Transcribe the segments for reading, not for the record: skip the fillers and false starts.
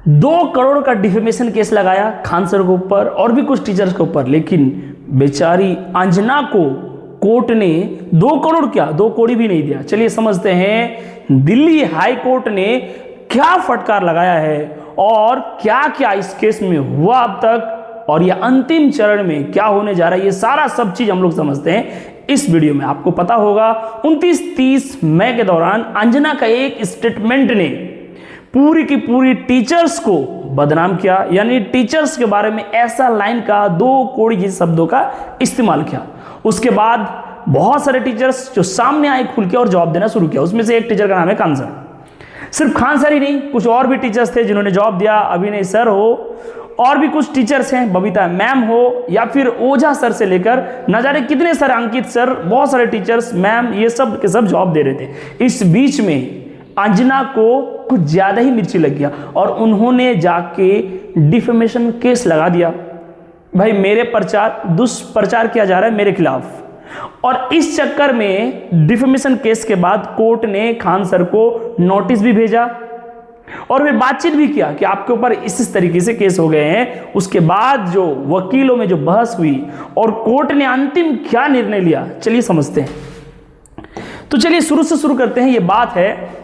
2 करोड़ का defamation case लगाया Khan sir के ऊपर और भी कुछ टीचर्स के ऊपर, लेकिन बेचारी अंजना को कोर्ट ने 2 करोड़ क्या 2 कौड़ी भी नहीं दिया। चलिए समझते हैं दिल्ली हाई कोर्ट ने क्या फटकार लगाया है और क्या क्या इस केस में हुआ अब तक, और ये अंतिम चरण में क्या होने जा रहा है, ये सारा सब चीज हम लोग समझते हैं इस वीडियो में। आपको पता होगा 29-30 मई के दौरान अंजना का एक स्टेटमेंट ने पूरी की पूरी टीचर्स को बदनाम किया, यानी टीचर्स के बारे में ऐसा लाइन का 2 कौड़ी जिस शब्दों का इस्तेमाल किया। उसके बाद बहुत सारे टीचर्स जो सामने आए खुल के और जवाब देना शुरू किया। उसमें से एक टीचर का नाम है खान सर। सिर्फ खान सर ही नहीं, कुछ और भी टीचर्स थे जिन्होंने जवाब दिया। अभिनय सर हो और भी कुछ टीचर्स हैं, बबीता मैम हो या फिर ओझा सर से लेकर न जाने कितने सारे, अंकित सर, बहुत सारे टीचर्स, मैम, ये सब के सब जवाब दे रहे थे। इस बीच में अंजना को कुछ ज्यादा ही मिर्ची लग गया और उन्होंने जाके डिफेमेशन केस लगा दिया। भाई मेरे प्रचार दुष्प्रचार किया जा रहा है मेरे खिलाफ, और इस चक्कर में डिफेमेशन केस के बाद कोर्ट ने खान सर को नोटिस भी भेजा और फिर बातचीत भी किया कि आपके ऊपर इस तरीके से केस हो गए हैं। उसके बाद जो वकीलों में जो बहस हुई और कोर्ट ने अंतिम क्या निर्णय लिया, चलिए समझते हैं। तो चलिए शुरू से शुरू करते हैं। ये बात है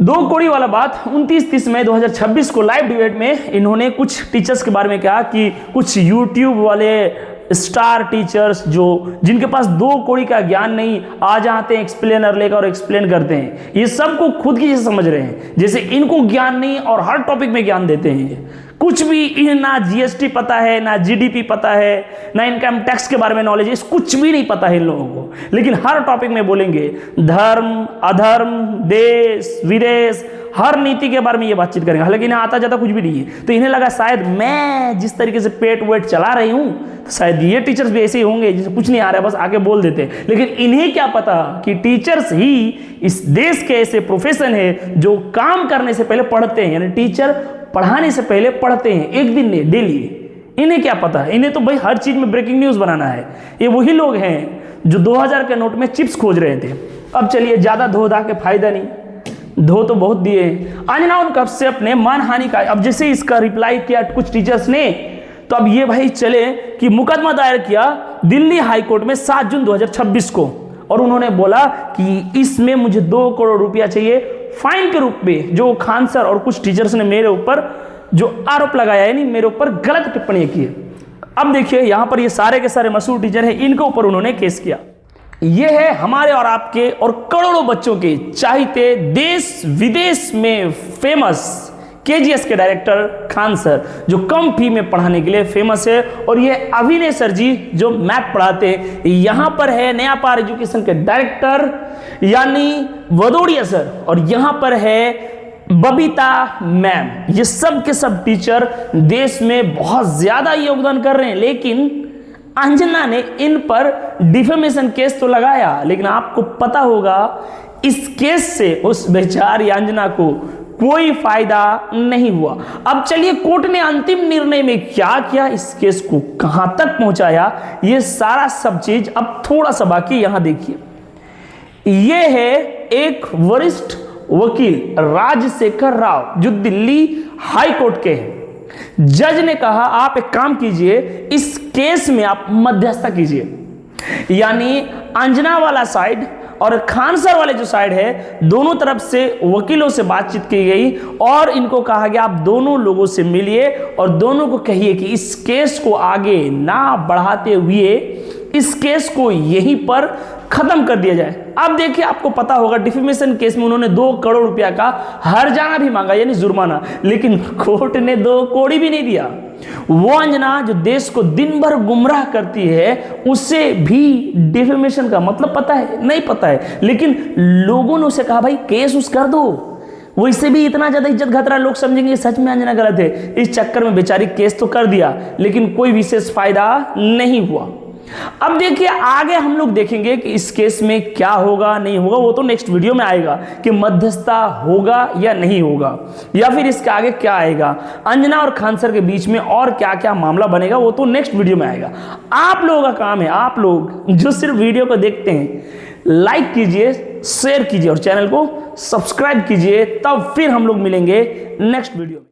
2 कौड़ी वाला बात। 29-30 मई 2026 को लाइव डिबेट में इन्होंने कुछ टीचर्स के बारे में कहा कि कुछ यूट्यूब वाले स्टार टीचर्स जिनके पास 2 कौड़ी का ज्ञान नहीं, आ जाते हैं एक्सप्लेनर लेकर और एक्सप्लेन करते हैं। ये सबको खुद की जैसे समझ रहे हैं, जैसे इनको ज्ञान नहीं और हर टॉपिक में ज्ञान देते हैं। कुछ भी इन्हें ना जीएसटी पता है, ना जीडीपी पता है, ना इनकम टैक्स के बारे में नॉलेज है, कुछ भी नहीं पता है इन लोगों को, लेकिन हर टॉपिक में बोलेंगे धर्म, अधर्म, देश विदेश, हर नीति के बारे में ये बातचीत करेंगे। हालांकि इन्हें आता जाता कुछ भी नहीं है। तो इन्हें लगा शायद मैं जिस तरीके से पेट वेट चला रही हूं, तो शायद ये टीचर्स भी ऐसे ही होंगे जिसे कुछ नहीं आ रहा है, बस आके बोल देते हैं। लेकिन इन्हें क्या पता कि टीचर्स ही इस देश के ऐसे प्रोफेशन है जो काम करने से पहले पढ़ते हैं, यानी टीचर पढ़ाने से पहले पढ़ते हैं, एक दिन नहीं, डेली। इन्हें क्या पता है, इन्हें तो भाई हर चीज में ब्रेकिंग न्यूज बनाना है। ये वही लोग हैं जो 2000 के नोट में चिप्स खोज रहे थे। अब चलिए ज्यादा धो धा के फायदा नहीं, धो तो बहुत दिए। अंजना और कश्यप ने मानहानि का, अब जैसे इसका रिप्लाई किया कुछ टीचर्स ने, तो अब ये भाई चले कि मुकदमा दायर किया दिल्ली हाई कोर्ट में 7 जून 2026 को, और उन्होंने बोला कि इसमें मुझे 2 करोड़ रुपया चाहिए फाइन के रूप में, जो खान सर और कुछ टीचर्स ने मेरे ऊपर जो आरोप लगाया है, नहीं मेरे ऊपर गलत टिप्पणी की है। अब देखिए यहां पर ये सारे के सारे मशहूर टीचर हैं, इनके ऊपर उन्होंने केस किया। ये है हमारे और आपके और करोड़ों बच्चों के चाहते, देश विदेश में फेमस केजीएस के डायरेक्टर खान सर, जो कम फी में पढ़ाने के लिए फेमस है। और ये अभिनय सर जी जो मैथ पढ़ाते हैं, यहाँ पर है नया पार एजुकेशन के डायरेक्टर यानी वदोड़िया सर, और यहाँ पर है बबीता मैम। ये सब के सब टीचर देश में बहुत ज्यादा योगदान कर रहे हैं, लेकिन अंजना ने इन पर डिफेमेशन केस तो लगाया, लेकिन आपको पता होगा इस केस से उस बेचारी अंजना को कोई फायदा नहीं हुआ। अब चलिए कोर्ट ने अंतिम निर्णय में क्या किया, इस केस को कहां तक पहुंचाया, ये सारा सब चीज अब थोड़ा सा बाकी यहां देखिए। ये है एक वरिष्ठ वकील राजशेखर राव जो दिल्ली हाई कोर्ट के हैं। जज ने कहा आप एक काम कीजिए, इस केस में आप मध्यस्थता कीजिए, यानी अंजना वाला साइड और खान सर वाले जो साइड है, दोनों तरफ से वकीलों से बातचीत की गई और इनको कहा गया आप दोनों लोगों से मिलिए और दोनों को कहिए कि इस केस को आगे ना बढ़ाते हुए इस केस को यहीं पर खत्म कर दिया जाए। अब देखिए आपको पता होगा डिफेमेशन केस में उन्होंने 2 करोड़ रुपया का हर्जाना भी मांगा, यानी जुर्माना, लेकिन कोर्ट ने 2 कौड़ी भी नहीं दिया। वो अंजना जो देश को दिन भर गुमराह करती है, उसे भी डिफेमेशन का मतलब पता है नहीं पता है, लेकिन लोगों ने उसे कहा भाई केस उस कर दो। वो इससे भी इतना ज्यादा इज्जत खतरा, लोग समझेंगे सच में अंजना गलत है। इस चक्कर में बेचारी केस तो कर दिया, लेकिन कोई विशेष फायदा नहीं हुआ। अब देखिए आगे हम लोग देखेंगे कि इस केस में क्या होगा नहीं होगा, वो तो नेक्स्ट वीडियो में आएगा कि मध्यस्थता होगा या नहीं होगा, या फिर इसके आगे क्या आएगा, अंजना और खान सर के बीच में और क्या क्या मामला बनेगा, वो तो नेक्स्ट वीडियो में आएगा। आप लोगों का काम है, आप लोग जो सिर्फ वीडियो को देखते हैं, लाइक कीजिए, शेयर कीजिए और चैनल को सब्सक्राइब कीजिए, तब फिर हम लोग मिलेंगे नेक्स्ट वीडियो में।